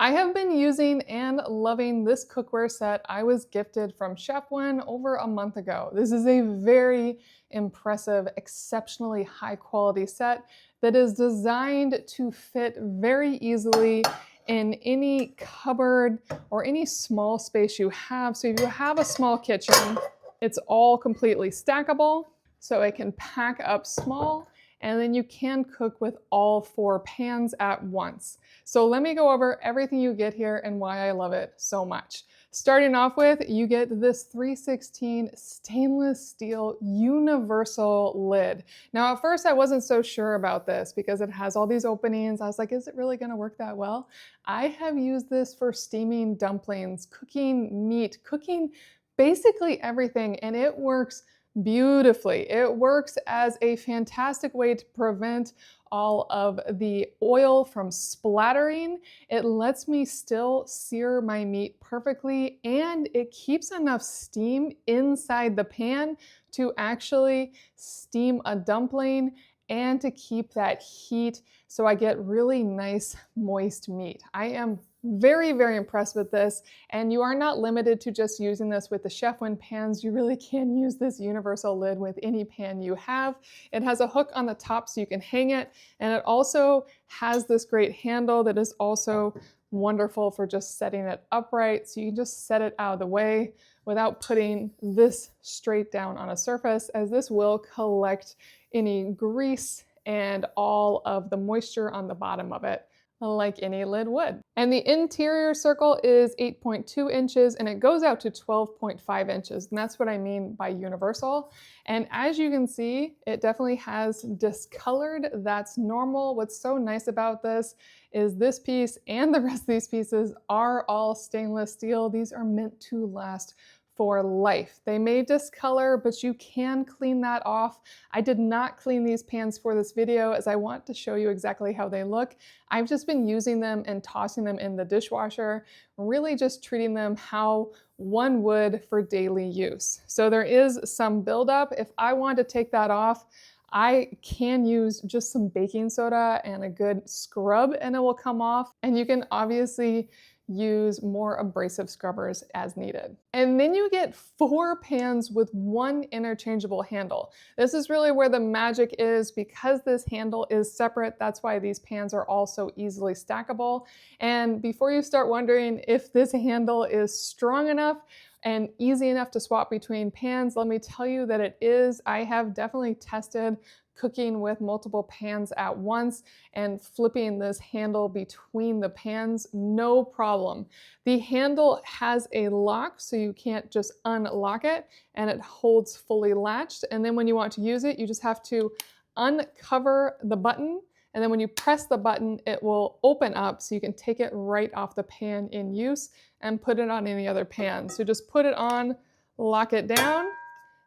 I have been using and loving this cookware set I was gifted from Chefwin over a month ago. This is a very impressive, exceptionally high quality set that is designed to fit very easily in any cupboard or any small space you have. So if you have a small kitchen, it's all completely stackable, so it can pack up small, and then you can cook with all 4 pans at once. So let me go over everything you get here and why I love it so much. Starting off with, you get this 3/16 stainless steel universal lid. Now at first I wasn't so sure about this because it has all these openings. I was like, is it really gonna work that well? I have used this for steaming dumplings, cooking meat, cooking basically everything, and it works beautifully. It works as a fantastic way to prevent all of the oil from splattering. It lets me still sear my meat perfectly, and it keeps enough steam inside the pan to actually steam a dumpling and to keep that heat so I get really nice moist meat. I am very, very impressed with this, and you are not limited to just using this with the Chefwin pans. You really can use this universal lid with any pan you have. It has a hook on the top so you can hang it, and it also has this great handle that is also wonderful for just setting it upright, so you can just set it out of the way without putting this straight down on a surface, as this will collect any grease and all of the moisture on the bottom of it, like any lid would. And the interior circle is 8.2 inches and it goes out to 12.5 inches. And that's what I mean by universal. And as you can see, it definitely has discolored. That's normal. What's so nice about this is this piece and the rest of these pieces are all stainless steel. These are meant to last for life. They may discolor, but you can clean that off. I did not clean these pans for this video as I want to show you exactly how they look. I've just been using them and tossing them in the dishwasher, really just treating them how one would for daily use. So there is some buildup. If I want to take that off, I can use just some baking soda and a good scrub and it will come off. And you can obviously use more abrasive scrubbers as needed. And then you get 4 pans with 1 interchangeable handle. This is really where the magic is because this handle is separate. That's why these pans are all so easily stackable. And before you start wondering if this handle is strong enough and easy enough to swap between pans, let me tell you that it is. I have definitely tested cooking with multiple pans at once and flipping this handle between the pans, no problem. The handle has a lock, so you can't just unlock it, and it holds fully latched. And then when you want to use it, you just have to uncover the button, and then when you press the button, it will open up so you can take it right off the pan in use and put it on any other pan. So just put it on, lock it down,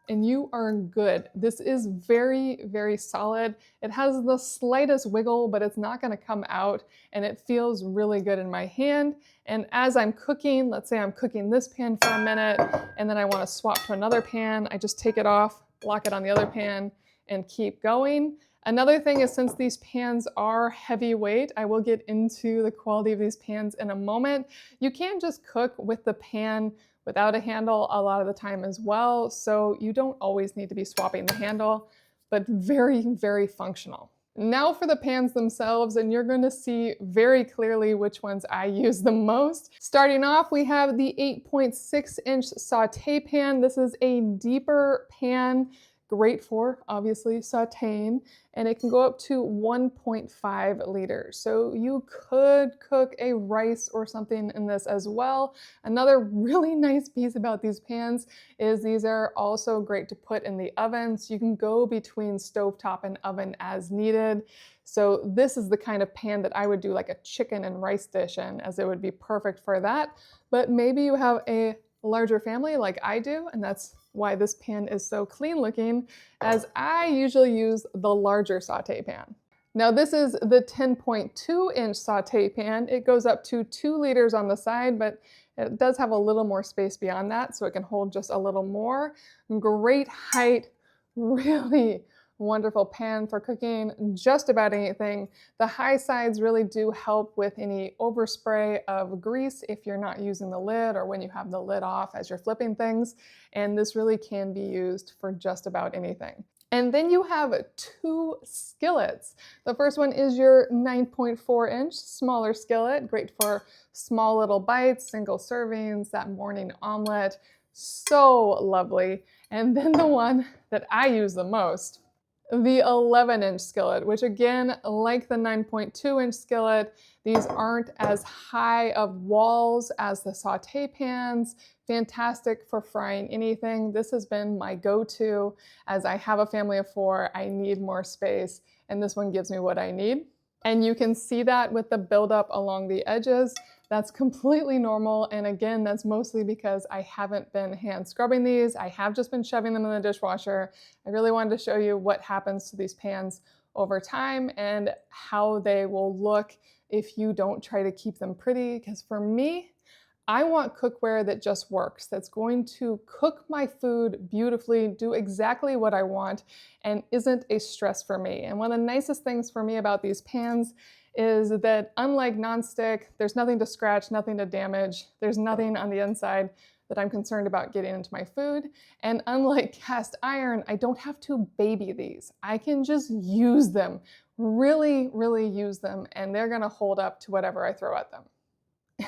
and you are good. This is very, very solid. It has the slightest wiggle, but it's not gonna come out, and it feels really good in my hand. And as I'm cooking, let's say I'm cooking this pan for a minute, and then I wanna swap to another pan, I just take it off, lock it on the other pan, and keep going. Another thing is, since these pans are heavyweight, I will get into the quality of these pans in a moment. You can't just cook with the pan without a handle a lot of the time as well, so you don't always need to be swapping the handle, but very, very functional. Now for the pans themselves, and you're going to see very clearly which ones I use the most. Starting off, we have the 8.6-inch Saute pan. This is a deeper pan, great for obviously sauteing, and it can go up to 1.5 liters. So you could cook a rice or something in this as well. Another really nice piece about these pans is these are also great to put in the oven. So you can go between stovetop and oven as needed. So this is the kind of pan that I would do like a chicken and rice dish in, as it would be perfect for that. But maybe you have a larger family like I do, and that's why this pan is so clean looking, as I usually use the larger Saute pan. Now this is the 10.2-inch Saute pan. It goes up to 2 liters on the side, but it does have a little more space beyond that, so it can hold just a little more. Great height, really wonderful pan for cooking just about anything. The high sides really do help with any overspray of grease if you're not using the lid or when you have the lid off as you're flipping things. And this really can be used for just about anything. And then you have two skillets. The first one is your 9.4-inch smaller skillet, great for small little bites, single servings, that morning omelet. So lovely. And then the one that I use the most, the 11-inch skillet, which again, like the 9.2-inch skillet, these aren't as high of walls as the Saute Pans. Fantastic for frying anything. This has been my go-to. As I have a family of 4, I need more space, and this one gives me what I need. And you can see that with the buildup along the edges. That's completely normal, and again, that's mostly because I haven't been hand scrubbing these. I have just been shoving them in the dishwasher. I really wanted to show you what happens to these pans over time and how they will look if you don't try to keep them pretty, because for me, I want cookware that just works, that's going to cook my food beautifully, do exactly what I want, and isn't a stress for me. And one of the nicest things for me about these pans is that unlike nonstick, there's nothing to scratch, nothing to damage, there's nothing on the inside that I'm concerned about getting into my food. And unlike cast iron, I don't have to baby these. I can just use them, really, really use them, and they're gonna hold up to whatever I throw at them.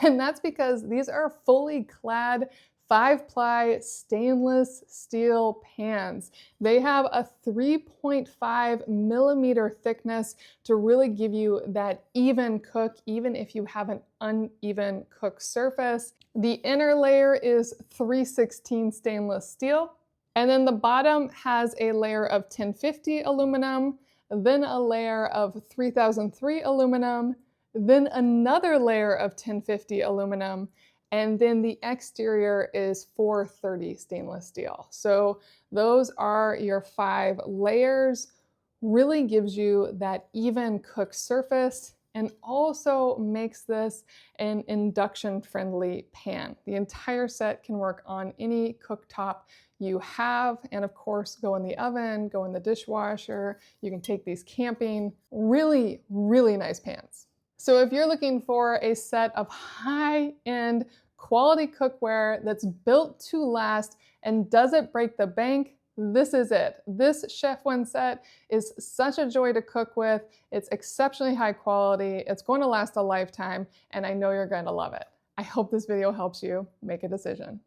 And that's because these are fully clad 5-ply stainless steel pans. They have a 3.5 millimeter thickness to really give you that even cook, even if you have an uneven cook surface. The inner layer is 316 stainless steel, and then the bottom has a layer of 1050 aluminum, then a layer of 3003 aluminum, then another layer of 1050 aluminum, and then the exterior is 430 stainless steel. So those are your 5 layers. Really gives you that even cook surface and also makes this an induction friendly pan. The entire set can work on any cooktop you have, and of course go in the oven, go in the dishwasher. You can take these camping. Really, really nice pans. So if you're looking for a set of high-end quality cookware that's built to last and doesn't break the bank, this is it. This Chefwin set is such a joy to cook with. It's exceptionally high quality. It's going to last a lifetime, and I know you're going to love it. I hope this video helps you make a decision.